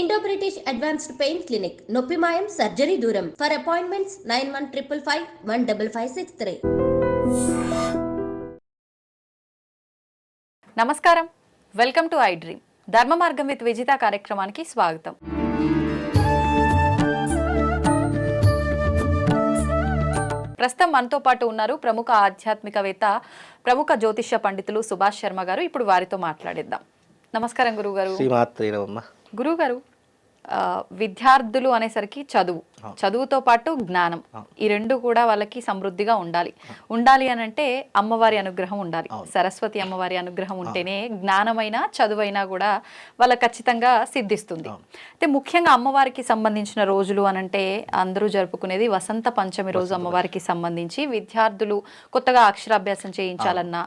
Indo British advanced pain clinic నొప్పి మాయం surgery దూరం ఫర్ అపాయింట్మెంట్స్ 9155515563. నమస్కారం, వెల్కమ్ టు ఐ డ్రీమ్. ధర్మ మార్గం విత్ విజిత కార్యక్రమానికి స్వాగతం. ప్రస్తుతం మనతో పాటు ఉన్నారు ప్రముఖ ఆధ్యాత్మికవేత్త, ప్రముఖ జ్యోతిష్య పండితులు సుభాష్ శర్మ గారు. ఇప్పుడు వారితో మాట్లాడిద్దాం. నమస్కారం గురుగారు. గురుగారు, విద్యార్థులు అనేసరికి చదువుతో పాటు జ్ఞానం, ఈ రెండు కూడా వాళ్ళకి సమృద్ధిగా ఉండాలి అని అంటే అమ్మవారి అనుగ్రహం ఉండాలి. సరస్వతి అమ్మవారి అనుగ్రహం ఉంటేనే జ్ఞానమైన చదువైనా కూడా వాళ్ళకి ఖచ్చితంగా సిద్ధిస్తుంది. అయితే ముఖ్యంగా అమ్మవారికి సంబంధించిన రోజులు అనంటే అందరూ జరుపుకునేది వసంత పంచమి రోజు. అమ్మవారికి సంబంధించి విద్యార్థులు కొత్తగా అక్షరాభ్యాసం చేయించాలన్నా,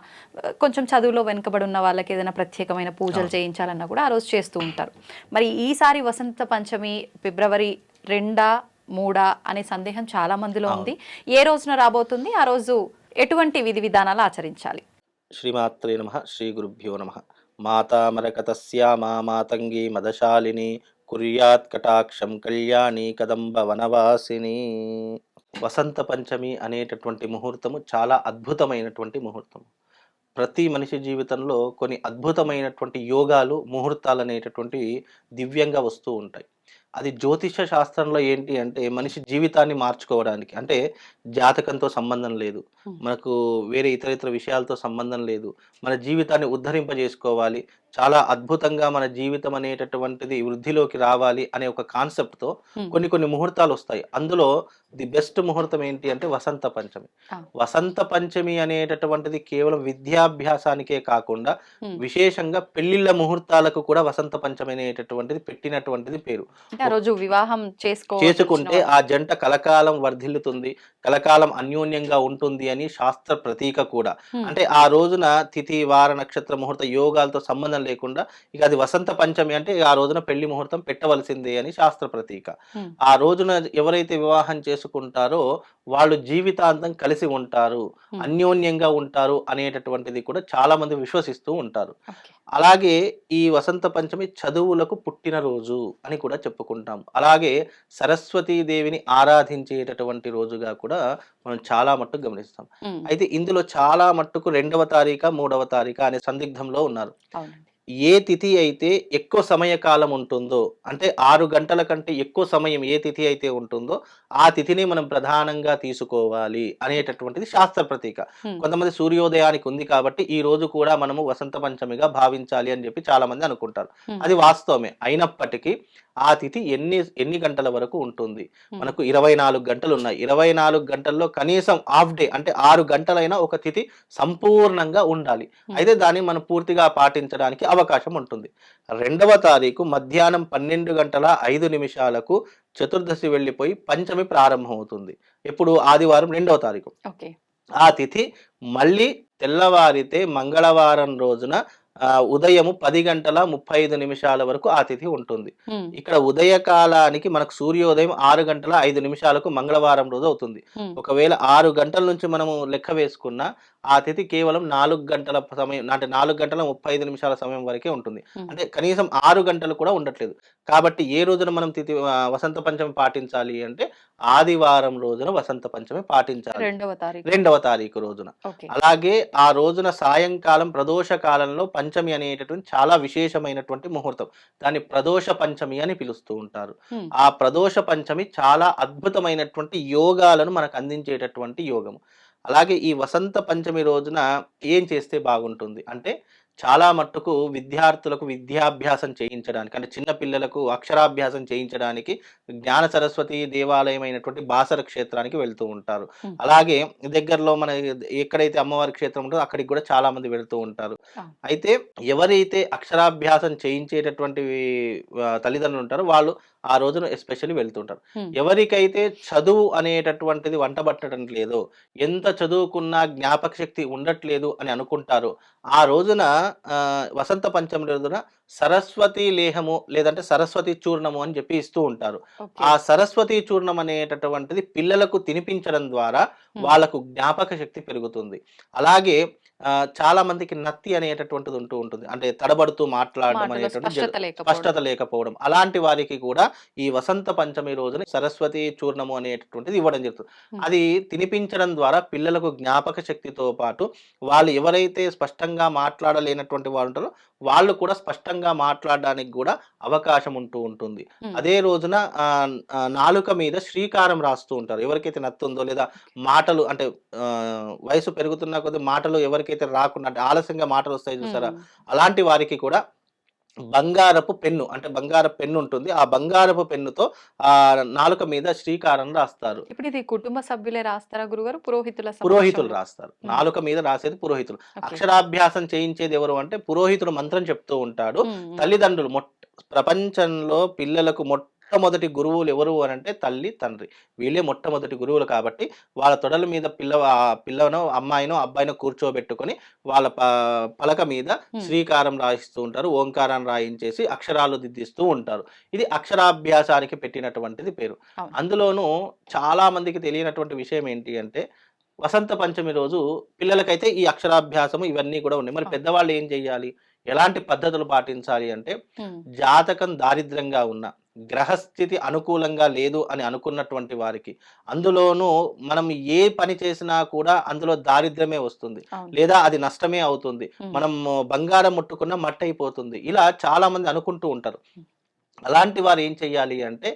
కొంచెం చదువులో వెనుకబడి ఉన్న వాళ్ళకి ఏదైనా ప్రత్యేకమైన పూజలు చేయించాలన్నా కూడా ఆ రోజు చేస్తూ ఉంటారు. మరి ఈసారి వసంత పంచమి ఫిబ్రవరి 2, 3 అనే సందేహం చాలా మందిలో ఉంది. ఏ రోజున రాబోతుంది, ఆ రోజు ఎటువంటి విధి విధానాలు ఆచరించాలి? శ్రీమాత్రే నమః. శ్రీ గురుభ్యో నమః. మాతామరకతస్యా మా మాతంగి మదశాలిని కుర్యాత్ కటాక్షం కళ్యాణి కదంబ వనవాసిని. వసంత పంచమి అనేటటువంటి ముహూర్తము చాలా అద్భుతమైనటువంటి ముహూర్తము. ప్రతి మనిషి జీవితంలో కొన్ని అద్భుతమైనటువంటి యోగాలు, ముహూర్తాలు అనేటటువంటివి దివ్యంగా వస్తూ ఉంటాయి. అది జ్యోతిష శాస్త్రంలో ఏంటి అంటే మనిషి జీవితాన్ని మార్చుకోవడానికి, అంటే జాతకంతో సంబంధం లేదు, మనకు వేరే ఇతర విషయాలతో సంబంధం లేదు, మన జీవితాన్ని ఉద్ధరింపజేసుకోవాలి, చాలా అద్భుతంగా మన జీవితం అనేటటువంటిది వృద్ధిలోకి రావాలి అనే ఒక కాన్సెప్ట్తో కొన్ని ముహూర్తాలు వస్తాయి. అందులో ది బెస్ట్ ముహూర్తం ఏంటి అంటే వసంత పంచమి. వసంత పంచమి అనేటటువంటిది కేవలం విద్యాభ్యాసానికే కాకుండా విశేషంగా పెళ్లిళ్ళ ముహూర్తాలకు కూడా వసంత పంచమి అనేటటువంటిది పెట్టినటువంటిది పేరు. రోజు వివాహం చేసుకుంటే ఆ జంట కలకాలం వర్ధిల్లుతుంది, కలకాలం అన్యోన్యంగా ఉంటుంది అని శాస్త్ర ప్రతీక కూడా. అంటే ఆ రోజున తిథి, వార, నక్షత్ర, ముహూర్త యోగాలతో సంబంధం లేకుండా ఇక అది వసంత పంచమి అంటే ఆ రోజున పెళ్లి ముహూర్తం పెట్టవలసిందే అని శాస్త్ర ప్రతీక. ఆ రోజున ఎవరైతే వివాహం చేసుకుంటారో వాళ్ళు జీవితాంతం కలిసి ఉంటారు, అన్యోన్యంగా ఉంటారు అనేటటువంటిది కూడా చాలా మంది విశ్వసిస్తూ ఉంటారు. అలాగే ఈ వసంత పంచమి చదువులకు పుట్టినరోజు అని కూడా చెప్పుకుంటాం. అలాగే సరస్వతీదేవిని ఆరాధించేటటువంటి రోజుగా కూడా మనం చాలా మట్టుకు గమనిస్తాం. అయితే ఇందులో చాలా మట్టుకు 2వ తారీఖు 3వ తారీఖు అనే సందిగ్ధంలో ఉన్నారు. ఏ తిథి అయితే ఎక్కువ సమయ కాలం ఉంటుందో, అంటే 6 గంటల కంటే ఎక్కువ సమయం ఏ తిథి అయితే ఉంటుందో ఆ తిథిని మనం ప్రధానంగా తీసుకోవాలి అనేటటువంటిది శాస్త్ర ప్రతీక. కొంతమంది సూర్యోదయానికి ఉంది కాబట్టి ఈ రోజు కూడా మనము వసంత పంచమిగా భావించాలి అని చెప్పి చాలా మంది అనుకుంటారు. అది వాస్తవమే. అయినప్పటికీ ఆ తిథి ఎన్ని గంటల వరకు ఉంటుంది? మనకు 24 గంటలు ఉన్నాయి. 24 గంటల్లో కనీసం హాఫ్ డే అంటే 6 గంటలైనా ఒక తిథి సంపూర్ణంగా ఉండాలి. అయితే దాన్ని మనం పూర్తిగా పాటించడానికి అవకాశం ఉంటుంది. 2వ తారీఖు మధ్యాహ్నం 12:05 చతుర్దశి వెళ్ళిపోయి పంచమి ప్రారంభం అవుతుంది. ఎప్పుడు? ఆదివారం 2వ తారీఖు. ఆ తిథి మళ్ళీ తెల్లవారితే మంగళవారం రోజున ఉదయము 10:35 వరకు ఆ తిథి ఉంటుంది. ఇక్కడ ఉదయ కాలానికి మనకు సూర్యోదయం 6:05 మంగళవారం రోజు అవుతుంది. ఒకవేళ 6 గంటల నుంచి మనము లెక్క వేసుకున్నా ఆ తిథి కేవలం 4 గంటల సమయం, అంటే 4:35 సమయం వరకే ఉంటుంది. అంటే కనీసం 6 గంటలు కూడా ఉండట్లేదు. కాబట్టి ఏ రోజున మనం తిథి వసంత పంచమి పాటించాలి అంటే ఆదివారం రోజున వసంత పంచమి పాటించాలి, 2వ తారీఖు రోజున. అలాగే ఆ రోజున సాయంకాలం ప్రదోష కాలంలో పంచమి అనేటటువంటి చాలా విశేషమైనటువంటి ముహూర్తం. దాన్ని ప్రదోష పంచమి అని పిలుస్తూ ఉంటారు. ఆ ప్రదోష పంచమి చాలా అద్భుతమైనటువంటి యోగాలను మనకు అందించేటటువంటి యోగము. అలాగే ఈ వసంత పంచమి రోజున ఏం చేస్తే బాగుంటుంది అంటే చాలా మట్టుకు విద్యార్థులకు విద్యాభ్యాసం చేయించడానికి, అంటే చిన్న పిల్లలకు అక్షరాభ్యాసం చేయించడానికి జ్ఞాన సరస్వతి దేవాలయం అయినటువంటి బాసర క్షేత్రానికి వెళ్తూ ఉంటారు. అలాగే దగ్గరలో మన ఎక్కడైతే అమ్మవారి క్షేత్రం ఉంటుందో అక్కడికి కూడా చాలా మంది వెళ్తూ ఉంటారు. అయితే ఎవరైతే అక్షరాభ్యాసం చేయించేటటువంటి తల్లిదండ్రులు ఉంటారో వాళ్ళు ఆ రోజున ఎస్పెషల్లీ వెళ్తుంటారు. ఎవరికైతే చదువు అనేటటువంటిది వంటబట్టడం లేదో, ఎంత చదువుకున్నా జ్ఞాపక శక్తి ఉండట్లేదు అని అనుకుంటారో ఆ రోజున వసంత పంచమి రోజున సరస్వతి లేహము లేదంటే సరస్వతి చూర్ణము అని చెప్పి ఇస్తూ ఉంటారు. ఆ సరస్వతి చూర్ణం అనేటటువంటిది పిల్లలకు తినిపించడం ద్వారా వాళ్ళకు జ్ఞాపక శక్తి పెరుగుతుంది. అలాగే చాలా మందికి నత్తి అనేటటువంటిది ఉంటూ ఉంటుంది, అంటే తడబడుతూ మాట్లాడడం మాటలో అనేటువంటి స్పష్టత స్పష్టత లేకపోవడం. అలాంటి వారికి కూడా ఈ వసంత పంచమి రోజున సరస్వతి చూర్ణము అనేటటువంటిది ఇవ్వడం జరుగుతుంది. ఉమ్, అది తినిపించడం ద్వారా పిల్లలకు జ్ఞాపక శక్తితో పాటు వాళ్ళు ఎవరైతే స్పష్టంగా మాట్లాడలేనటువంటి వాళ్ళు ఉంటారో వాళ్ళు కూడా స్పష్టంగా మాట్లాడడానికి కూడా అవకాశం ఉంటూ ఉంటుంది. ఉమ్, అదే రోజున నాలుక మీద శ్రీకారం రాస్తూ ఉంటారు. ఎవరికైతే నత్తుందో లేదా మాటలు అంటే వయసు పెరుగుతున్న కొద్ది మాటలు ఎవరికైతే రాకుండా అంటే ఆలస్యంగా మాటలు వస్తాయి చూసారా, ఉమ్. అలాంటి వారికి కూడా బంగారపు పెన్ను అంటే బంగారపు పెన్ను ఉంటుంది. ఆ బంగారపు పెన్నుతో ఆ నాలుక మీద శ్రీకారం రాస్తారు. ఇప్పుడు ఇది కుటుంబ సభ్యులే రాస్తారా గురుగారు, పురోహితుల పురోహితులు సమక్షంలో? రాస్తారు. ఉమ్, నాలుక మీద రాసేది పురోహితులు. ఓకే. అక్షరాభ్యాసం చేయించేది ఎవరు అంటే పురోహితుడు మంత్రం చెప్తూ ఉంటాడు. ఉమ్, ఉమ్, తల్లిదండ్రులు ప్రపంచంలో పిల్లలకు మొట్టమొదటి గురువులు ఎవరు అనంటే తల్లి, తండ్రి. వీళ్ళే మొట్టమొదటి గురువులు కాబట్టి వాళ్ళ తొడల మీద పిల్లనో, అమ్మాయినో, అబ్బాయినో కూర్చోబెట్టుకొని వాళ్ళ పలక మీద ఉమ్, శ్రీకారం రాయిస్తూ ఉంటారు. ఓంకారాన్ని రాయించేసి అక్షరాలు దిద్దిస్తూ ఉంటారు. ఇది అక్షరాభ్యాసానికి పెట్టినటువంటిది పేరు. అవును. అందులోనూ చాలా మందికి తెలియనటువంటి విషయం ఏంటి అంటే వసంత పంచమి రోజు పిల్లలకైతే ఈ అక్షరాభ్యాసము ఇవన్నీ కూడా ఉన్నాయి. మరి అవును. పెద్దవాళ్ళు ఏం చెయ్యాలి? ఎలాంటి పద్ధతులు పాటించాలి అంటే ఉమ్, జాతకం దారిద్ర్యంగా ఉన్న, గ్రహస్థితి అనుకూలంగా లేదు అని అనుకున్నటువంటి వారికి, అందులోనూ మనం ఏ పని చేసినా కూడా అందులో దారిద్ర్యమే వస్తుంది. అవును. లేదా అది నష్టమే అవుతుంది. ఉమ్, మనం బంగారం ముట్టుకున్న మట్టి అయిపోతుంది. ఇలా చాలా మంది అనుకుంటూ ఉంటారు. ఉమ్, అలాంటి వారు ఏం చెయ్యాలి అంటే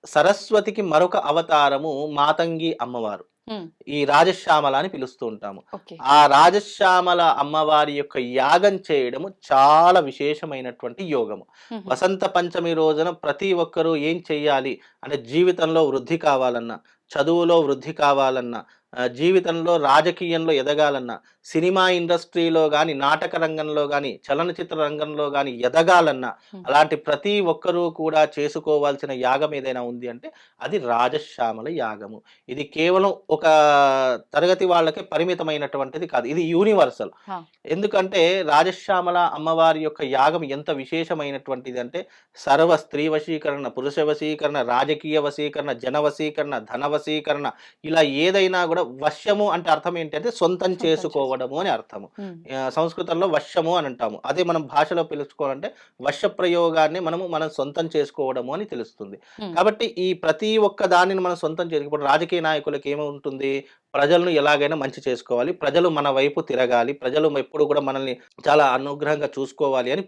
సరస్వతికి మరొక అవతారము మాతంగి అమ్మవారు. ఉమ్, ఈ రాజశ్యామల అని పిలుస్తూ ఉంటాము. ఓకే. ఆ రాజశ్యామల అమ్మవారి యొక్క యాగం చేయడము చాలా విశేషమైనటువంటి యోగము. ఉమ్, వసంత పంచమి రోజున ప్రతి ఒక్కరూ ఏం చెయ్యాలి అంటే జీవితంలో వృద్ధి కావాలన్నా, చదువులో వృద్ధి కావాలన్నా, జీవితంలో రాజకీయంలో ఎదగాలన్నా, సినిమా ఇండస్ట్రీలో కానీ, నాటక రంగంలో కానీ, చలనచిత్ర రంగంలో కానీ ఎదగాలన్నా, ఉమ్, అలాంటి ప్రతి ఒక్కరూ కూడా చేసుకోవాల్సిన యాగం ఏదైనా ఉంది అంటే అది రాజశ్యామల యాగము. ఇది కేవలం ఒక తరగతి వాళ్ళకే పరిమితమైనటువంటిది కాదు. ఇది యూనివర్సల్. హా, ఎందుకంటే రాజశ్యామల అమ్మవారి యొక్క యాగం ఎంత విశేషమైనటువంటిది అంటే సర్వ స్త్రీ వశీకరణ, పురుష వశీకరణ, రాజకీయ వశీకరణ, జన వశీకరణ, ధన వశీకరణ, ఇలా ఏదైనా కూడా వశ్యము అంటే అర్థం ఏంటి అంటే సొంతం చేసుకోవడము అని అర్థము. ఉమ్, సంస్కృతంలో వశ్యము అని అంటాము. అదే మనం భాషలో పిలుచుకోవాలంటే వశ్య ప్రయోగాన్ని మనం సొంతం చేసుకోవడము అని తెలుస్తుంది. ఉమ్, కాబట్టి ఈ ప్రతి ఒక్క దానిని మనం సొంతం చేసుకోవడం రాజకీయ నాయకులకు ఏముంటుంది, ప్రజలను ఎలాగైనా మంచి చేసుకోవాలి, ప్రజలు మన వైపు తిరగాలి, ప్రజలు ఎప్పుడు కూడా మనల్ని చాలా అనుగ్రహంగా చూసుకోవాలి అని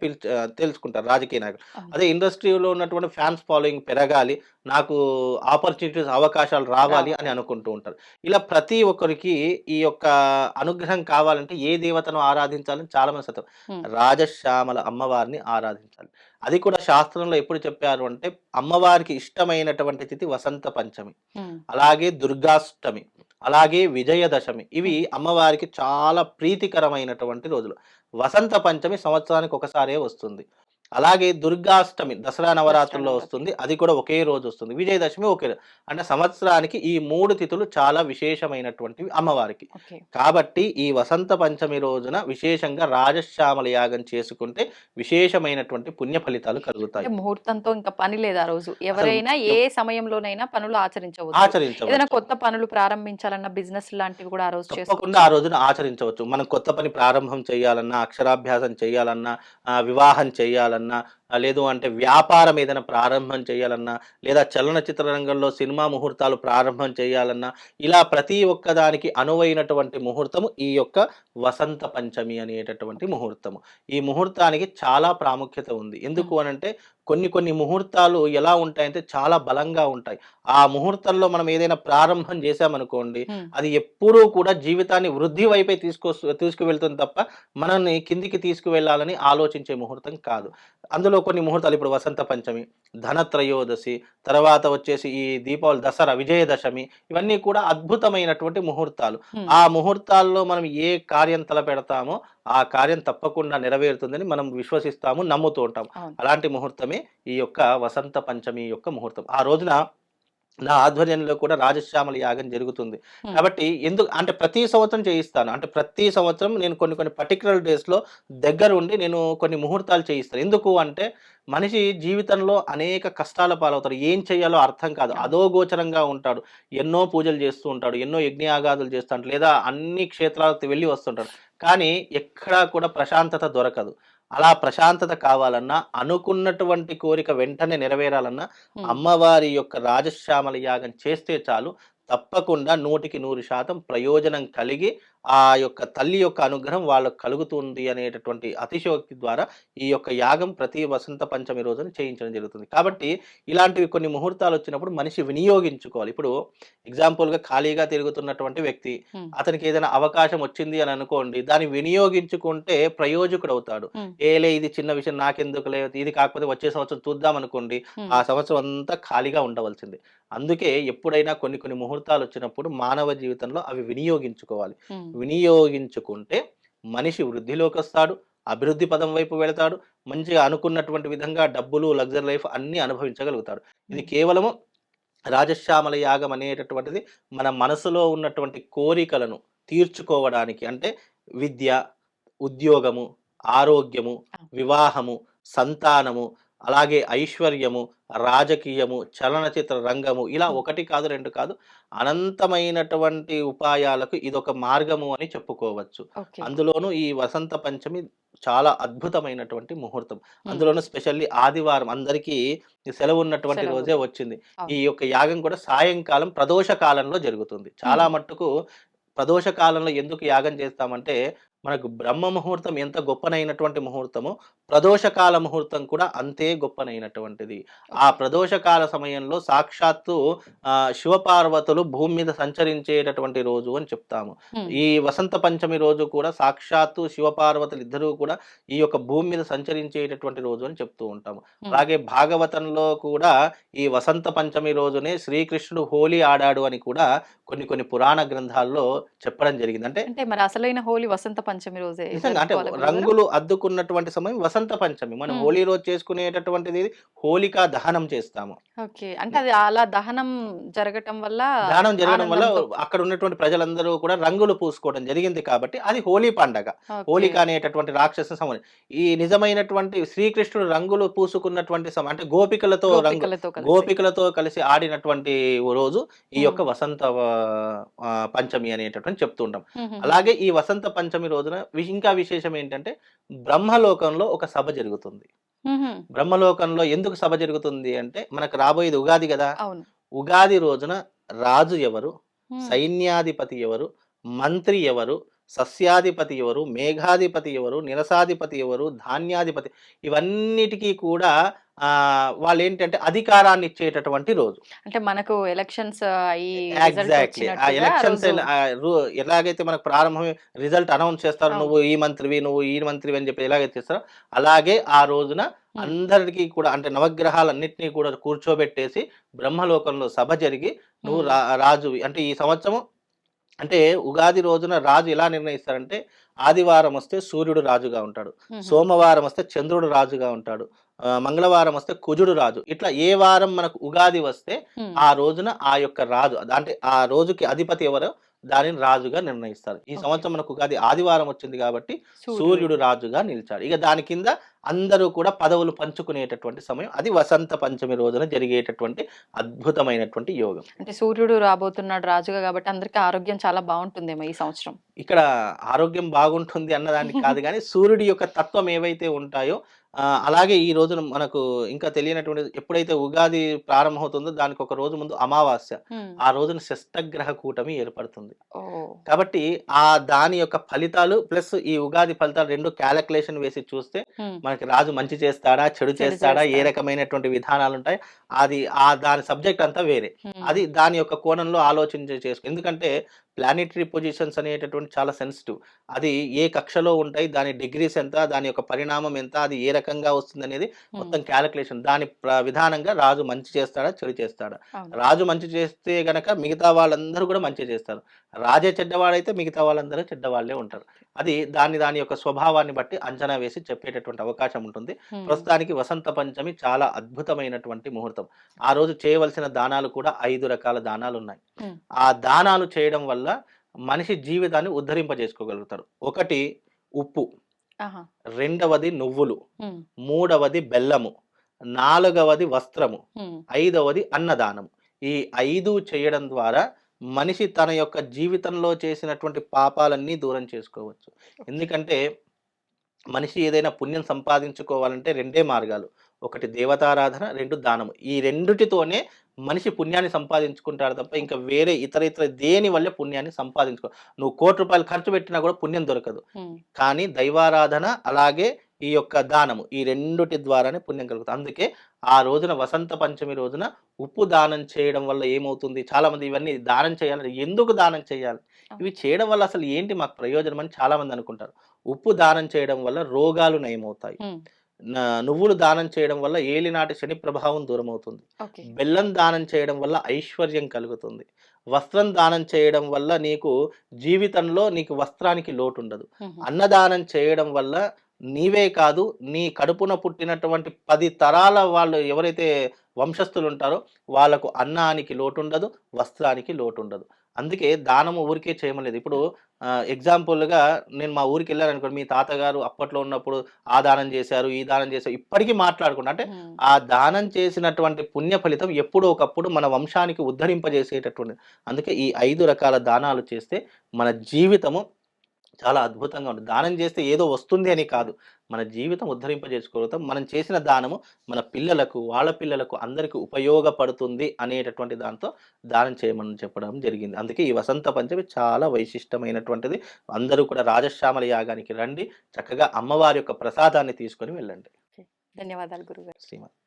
తెలుసుకుంటారు రాజకీయ నాయకులు. అవును. అదే ఇండస్ట్రీలో ఉన్నటువంటి ఫ్యాన్స్ ఫాలోయింగ్ పెరగాలి, నాకు ఆపర్చునిటీస్ అవకాశాలు రావాలి అని అనుకుంటూ ఉంటారు. ఇలా ప్రతి ఒక్కరికి ఈ యొక్క అనుగ్రహం కావాలంటే ఏ దేవతను ఆరాధించాలని చాలా మంది సత్యం ఉమ్, రాజశ్యామల అమ్మవారిని ఆరాధించాలి. అది కూడా శాస్త్రంలో ఎప్పుడు చెప్పారు అంటే అమ్మవారికి ఇష్టమైనటువంటి తిథి వసంత పంచమి, ఉమ్, అలాగే దుర్గాష్టమి, అలాగే విజయదశమి. ఇవి ఉమ్, అమ్మవారికి చాలా ప్రీతికరమైనటువంటి రోజులు. వసంత పంచమి సంవత్సరానికి ఒకసారే వస్తుంది. అలాగే దుర్గాష్టమి దసరా నవరాత్రుల్లో దసరా వస్తుంది. అది కూడా ఒకే రోజు వస్తుంది. విజయదశమి ఒకే అంటే సంవత్సరానికి ఈ 3 తిథులు చాలా విశేషమైనటువంటివి అమ్మవారికి. ఓకే. కాబట్టి ఈ వసంత పంచమి రోజున విశేషంగా రాజశ్యామల యాగం చేసుకుంటే విశేషమైనటువంటి పుణ్య ఫలితాలు కలుగుతాయి. అంటే ముహూర్తంతో ఇంకా పని లేదు ఆ రోజు. ఎవరైనా ఏ సమయంలోనైనా పనులు ఆచరించవచ్చు. ఏదైనా ఆచరించవచ్చు. కొత్త పనులు ప్రారంభించాలన్న బిజినెస్ లాంటివి కూడా ఆ రోజు తప్పకుండా చేసుకోవచ్చు. ఆ రోజున ఆచరించవచ్చు. మనం కొత్త పని ప్రారంభం చేయాలన్నా, అక్షరాభ్యాసం చేయాలన్నా, వివాహం చేయాలన్నా, లేదు అంటే వ్యాపారం ఏదైనా ప్రారంభం చేయాలన్నా, లేదా చలనచిత్ర రంగంలో సినిమా ముహూర్తాలు ప్రారంభం చేయాలన్నా, ఇలా ప్రతి ఒక్కదానికి అనువైనటువంటి ముహూర్తము ఈ యొక్క వసంత పంచమి అనేటటువంటి ముహూర్తము. ఈ ముహూర్తానికి చాలా ప్రాముఖ్యత ఉంది. ఎందుకు అనంటే కొన్ని ముహూర్తాలు ఎలా ఉంటాయంటే చాలా బలంగా ఉంటాయి. ఆ ముహూర్తంలో మనం ఏదైనా ప్రారంభం చేశామనుకోండి, ఉమ్, అది ఎప్పుడూ కూడా జీవితాన్ని వృద్ధి వైపే తీసుకువెళ్తుంది తప్ప మనల్ని కిందికి తీసుకువెళ్ళాలని ఆలోచించే ముహూర్తం కాదు. అందులో కొన్ని ముహూర్తాలు ఇప్పుడు వసంత పంచమి, ధనత్రయోదశి, తర్వాత వచ్చేసి ఈ దీపావళి, దసరా, విజయదశమి, ఇవన్నీ కూడా అద్భుతమైనటువంటి ముహూర్తాలు. ఉమ్, ఆ ముహూర్తాల్లో మనం ఏ కార్యం తలపెడతామో ఆ కార్యం తప్పకుండా నెరవేరుతుందని మనం విశ్వసిస్తాము, నమ్ముతూ ఉంటాం. అవును. అలాంటి ముహూర్తమే ఈ యొక్క వసంత పంచమి యొక్క ముహూర్తం. ఆ రోజున నా ఆధ్వర్యంలో కూడా రాజశ్యామల యాగం జరుగుతుంది. హ్మ్. కాబట్టి అంటే ప్రతి సంవత్సరం చేయిస్తాను. అంటే ప్రతి సంవత్సరం నేను కొన్ని పర్టిక్యులర్ డేస్‌లో దగ్గరుండి నేను కొన్ని ముహూర్తాలు చేయిస్తాను. ఎందుకు అంటే మనిషి జీవితంలో అనేక కష్టాల పాలవుతాడు. ఏం చేయాలో అర్థం కాదు. అవును. అధోగోచరంగా ఉంటాడు. ఎన్నో పూజలు చేస్తూ ఉంటాడు. ఎన్నో యజ్ఞయాగాదులు చేస్తాడు. లేదా అన్ని క్షేత్రాలకు వెళ్లి వస్తుంటాడు. కానీ ఎక్కడా కూడా ప్రశాంతత దొరకదు. అలా ప్రశాంతత కావాలన్నా, అనుకున్నటువంటి కోరిక వెంటనే నెరవేరాలన్నా హ్మ్. అమ్మవారి యొక్క రాజశ్యామల యాగం చేస్తే చాలు. తప్పకుండా 100% ప్రయోజనం కలిగి, ఆ యొక్క తల్లి యొక్క అనుగ్రహం వాళ్ళకి కలుగుతుంది అనేటటువంటి అతిశయోక్తి ద్వారా ఈ యొక్క యాగం ప్రతి వసంత పంచమి రోజున చేయించడం జరుగుతుంది. కాబట్టి ఇలాంటివి కొన్ని ముహూర్తాలొచ్చినప్పుడు మనిషి వినియోగించుకోవాలి. ఇప్పుడు ఎగ్జాంపుల్‌గా ఖాళీగా తిరుగుతున్నటువంటి వ్యక్తి, హ్మ్. అతనికి ఏదైనా అవకాశం వచ్చింది అని అనుకోండి, దాన్ని వినియోగించుకుంటే ప్రయోజకుడవుతాడు. హ్మ్. ఏలే ఇది చిన్న విషయం నాకెందుకులే, ఇది కాకపోతే వచ్చే సంవత్సరం చూద్దామనుకోండి, హ్మ్. ఆ సంవత్సరం అంతా ఖాళీగా ఉండవలసిందే. అందుకే ఎప్పుడైనా కొన్ని ముహూర్తాలొచ్చినప్పుడు మానవ జీవితంలో అవి వినియోగించుకోవాలి. హ్మ్. వినియోగించుకుంటే మనిషి వృద్ధిలోకొస్తాడు, అభివృద్ధి పదం వైపు వెళతాడు, మంచిగా అనుకున్నటువంటి విధంగా డబ్బులు, లగ్జరీ లైఫ్ అన్నీ అనుభవించగలుగుతాడు. ఇది హ్మ్. కేవలము రాజశ్యామల యాగం అనేటటువంటిది మన మనసులో ఉన్నటువంటి కోరికలను తీర్చుకోవడానికి, అంటే విద్య, ఉద్యోగము, ఆరోగ్యము, ఆ! వివాహము, సంతానము, అలాగే ఐశ్వర్యము, రాజకీయము, చలనచిత్ర రంగము, ఇలా హ్మ్. 1 కాదు, 2 కాదు, అనంతమైనటువంటి ఉపాయాలకు ఇదొక మార్గము అని చెప్పుకోవచ్చు. ఓకే. అందులోనూ ఈ వసంత పంచమి చాలా అద్భుతమైనటువంటి ముహూర్తం. హ్మ్. అందులోనూ స్పెషల్లీ ఆదివారం అందరికీ సెలవున్నటువంటి రోజే సెలవులు. వచ్చింది. ఈ అవును. యొక్క యాగం కూడా సాయంకాలం ప్రదోష కాలంలో జరుగుతుంది. చాలా హ్మ్. మట్టుకు ప్రదోష కాలంలో ఎందుకు యాగం చేస్తామంటే, మనకు బ్రహ్మ ముహూర్తం ఎంత గొప్పనైనటువంటి ముహూర్తమో, ప్రదోషకాల ముహూర్తం కూడా అంతే గొప్పనైనటువంటిది. ఆ ఓకే. ప్రదోషకాల సమయంలో సాక్షాత్తు శివపార్వతులు భూమి మీద సంచరించేటటువంటి రోజు అని చెప్తాము. హ్మ్. ఈ వసంత పంచమి రోజు కూడా సాక్షాత్తు శివపార్వతులిద్దరూ కూడా ఈ యొక్క భూమి మీద సంచరించేటటువంటి రోజు అని చెప్తూ ఉంటాము. హ్మ్. అలాగే భాగవతంలో కూడా ఈ వసంత పంచమి రోజునే శ్రీకృష్ణుడు హోలీ ఆడాడు అని కూడా కొన్ని పురాణ గ్రంథాల్లో చెప్పడం జరిగింది. అంటే అంటే మరి అసలైన హోలీ వసంత పంచమి రోజే నిజంగా అంటే జరుపుకోవాలా గురువుగారు? రంగులు అద్దుకున్నటువంటి సమయం వసంత పంచమి. మనం హ్మ్. హోలీ రోజు చేసుకునేటటువంటిది హోలికా దహనం చేస్తాము. ఓకే. అంటే అది అలా దహనం జరగటం వల్ల దహనం జరగడం వల్ల ఆనందంతో అక్కడ ఉన్నటువంటి ప్రజలందరూ కూడా రంగులు పూసుకోవడం జరిగింది కాబట్టి అది హోలీ పండగ. ఓకే. హోలిక అనేటటువంటి రాక్షస ఈ నిజమైనటువంటి శ్రీకృష్ణుడు రంగులు పూసుకున్నటువంటి అంటే గోపికలతో కలిసి. గోపికలతో కలిసి ఆడినటువంటి రోజు ఈ హ్మ్. యొక్క వసంత పంచమి అనేటటువంటి చెప్తూ ఉంటాం. హుహుహుహు. అలాగే ఈ వసంత పంచమి రోజున ఇంకా విశేషం ఏంటంటే బ్రహ్మలోకంలో ఒక సభ జరుగుతుంది. హుహు. బ్రహ్మలోకంలో ఎందుకు సభ జరుగుతుంది అంటే, మనకు రాబోయేది ఉగాది గదా! అవును. ఉగాది రోజున రాజు ఎవరు? హ్మ్. సైన్యాధిపతి ఎవరు? మంత్రి ఎవరు? సస్యాధిపతి ఎవరు? మేఘాధిపతి ఎవరు? నిరసాధిపతి ఎవరు? ధాన్యాధిపతి ఇవన్నిటికి కూడా వాళ్ళేంటంటే అధికారాన్ని ఇచ్చేటటువంటి రోజు. అంటే మనకు ఎలక్షన్స్ అయ్యి రిజల్ట్ ఎగ్జాక్ట్‌లీ. ఆ వచ్చినట్టుగా ఆ ఎలక్షన్స్ రోజు ఎలాగైతే మనకు ప్రారంభమే రిజల్ట్ అనౌన్స్ చేస్తారో, అవును. నువ్వు ఈ మంత్రివి, నువ్వు ఈ మంత్రివి అని చెప్పి ఎలాగైతే చేస్తారో, అలాగే ఆ రోజున హ్మ్. అందరికీ కూడా అంటే నవగ్రహాలన్నిటిని కూడా కూర్చోబెట్టేసి బ్రహ్మలోకంలో సభ జరిగి, నువ్వు హ్మ్. రాజువి అంటే ఈ సంవత్సరం అంటే ఉగాది రోజున రాజు ఎలా నిర్ణయిస్తారంటే, ఆదివారం వస్తే సూర్యుడు రాజుగా ఉంటాడు. హుహు. సోమవారం వస్తే చంద్రుడు రాజుగా ఉంటాడు. మంగళవారం వస్తే కుజుడు రాజు. ఇట్లా ఏ వారం మనకు ఉగాది వస్తే హ్మ్. ఆ రోజున ఆ యొక్క రాజు అంటే ఆ రోజుకి అధిపతి ఎవరో దానిని రాజుగా నిర్ణయిస్తారు. ఈ ఓకే. సంవత్సరం మనకు ఉగాది ఆదివారం వచ్చింది కాబట్టి సూర్యుడు. సూర్యుడు రాజుగా నిలిచాడు. ఇక దాని కింద అందరూ కూడా పదవులు పంచుకునేటటువంటి సమయం. అది వసంత పంచమి రోజున జరిగేటటువంటి అద్భుతమైనటువంటి యోగం. అంటే సూర్యుడు రాబోతున్నాడు రాజుగా కాబట్టి అందరికి ఆరోగ్యం చాలా బావుంటుందేమో ఈ సంవత్సరం. ఇక్కడ ఆరోగ్యం బాగుంటుంది అన్నదానికి కాదు గానీ, సూర్యుడి యొక్క తత్వం ఏవైతే ఉంటాయో అలాగే ఈ రోజున మనకు ఇంకా తెలియనటువంటిది ఎప్పుడైతే ఉగాది ప్రారంభమవుతుందో దానికి ఒక రోజు ముందు అమావాస్య. హ్మ్. ఆ రోజున షష్టగ్రహ కూటమి ఏర్పడుతుంది. ఓహ్! కాబట్టి దాని యొక్క ఫలితాలు ప్లస్ ఈ ఉగాది ఫలితాలు 2 కాలిక్యులేషన్ వేసి చూస్తే హ్మ్. మనకి రాజు మంచి చేస్తాడా? చెడు చెడు చేస్తాడా? ఏ చేస్తాడు. రకమైనటువంటి విధానాలుంటాయి? అది దాని సబ్జెక్ట్ అంతా వేరే. హ్మ్. అది దాని యొక్క కోణంలో ఆలోచించి ఎందుకంటే ప్లానెటరీ పొజిషన్స్ అనేటటువంటి చాలా సెన్సిటివ్. అది ఏ కక్షలో ఉంటాయి? దాని డిగ్రీస్ ఎంత? దాని యొక్క పరిణామం ఎంత? అది ఏ రకంగా వస్తుంది అనేది మొత్తం క్యాలిక్యులేషన్. దాని విధానంగా రాజు మంచి చేస్తాడా, చెడు చేస్తాడా? రాజు మంచి చేస్తే గనక మిగతా వాళ్ళందరూ కూడా మంచి చేస్తారు. రాజే చెడ్డవాడైతే మిగతా వాళ్ళందరూ చెడ్డవాళ్ళే ఉంటారు. అది దాని యొక్క స్వభావాన్ని బట్టి అంచనా వేసి చెప్పేటటువంటి అవకాశం ఉంటుంది. ప్రస్తుతానికి వసంత పంచమి చాలా అద్భుతమైనటువంటి ముహూర్తం. ఆ రోజు చేయవలసిన దానాలు కూడా 5 రకాల దానాలు ఉన్నాయి. ఆ దానాలు చేయడం వల్ల మనిషి జీవితాన్ని ఉద్ధరింపజేసుకోగలుగుతారు. ఒకటి ఉప్పు, రెండవది నువ్వులు, మూడవది బెల్లము, నాలుగవది వస్త్రము, ఐదవది అన్నదానము. ఈ 5 చేయడం ద్వారా మనిషి తన యొక్క జీవితంలో చేసినటువంటి పాపాలన్నీ దూరం చేసుకోవచ్చు. ఎందుకంటే మనిషి ఏదైనా పుణ్యం సంపాదించుకోవాలంటే 2 మార్గాలు. ఒకటి దేవతారాధన, 2 దానము. ఈ రెండిటితోనే మనిషి పుణ్యాన్ని సంపాదించుకుంటాడు తప్ప ఇంకా వేరే ఇతర దేని వల్ల పుణ్యాన్ని సంపాదించుకో. నువ్వు ₹1,00,00,000 ఖర్చు పెట్టినా కూడా పుణ్యం దొరకదు. కానీ దైవారాధన అలాగే ఈ యొక్క దానము, ఈ రెండిటి ద్వారానే పుణ్యం కలుగుతుంది. అందుకే ఆ రోజున వసంత పంచమి రోజున ఉప్పు దానం చేయడం వల్ల ఏమవుతుంది, చాలా మంది ఇవన్నీ దానం చేయాలి, ఎందుకు దానం చేయాలి, ఇవి చేయడం వల్ల అసలు ఏంటి మాకు ప్రయోజనం అని చాలా మంది అనుకుంటారు. ఉప్పు దానం చేయడం వల్ల రోగాలు నయమవుతాయి. నువ్వులు దానం చేయడం వల్ల ఏలినాటి శని ప్రభావం దూరం అవుతుంది. బెల్లం దానం చేయడం వల్ల ఐశ్వర్యం కలుగుతుంది. వస్త్రం దానం చేయడం వల్ల నీకు జీవితంలో నీకు వస్త్రానికి లోటు ఉండదు. అన్నదానం చేయడం వల్ల నీవే కాదు, నీ కడుపున పుట్టినటువంటి 10 తరాల వాళ్ళు ఎవరైతే వంశస్థులు ఉంటారో వాళ్ళకు అన్నానికి లోటు ఉండదు, వస్త్రానికి లోటు ఉండదు. అందుకే దానము ఊరికే చేయమలేదు. ఇప్పుడు ఎగ్జాంపుల్గా నేను మా ఊరికి వెళ్ళాను అనుకోండి, మీ తాతగారు అప్పట్లో ఉన్నప్పుడు ఆ దానం చేశారు, ఈ దానం చేశారు, ఇప్పటికీ మాట్లాడుకుంటా. అంటే ఆ దానం చేసినటువంటి పుణ్య ఫలితం ఎప్పుడో ఒకప్పుడు మన వంశానికి ఉద్ధరింపజేసేటటువంటి. అందుకే ఈ 5 రకాల దానాలు చేస్తే మన జీవితము చాలా అద్భుతంగా ఉంటుంది. దానం చేస్తే ఏదో వస్తుంది అని కాదు, మన జీవితం ఉద్ధరింపజేసుకోగలుగుతాం. మనం చేసిన దానము మన పిల్లలకు, వాళ్ళ పిల్లలకు అందరికీ ఉపయోగపడుతుంది అనేటటువంటి దాంతో దానం చేయమని చెప్పడం జరిగింది. అందుకే ఈ వసంత పంచమి చాలా వైశిష్టమైనటువంటిది. అందరూ కూడా రాజశ్యామల యాగానికి రండి, చక్కగా అమ్మవారి యొక్క ప్రసాదాన్ని తీసుకొని వెళ్ళండి. ధన్యవాదాలు గురుగారు. శ్రీమతి.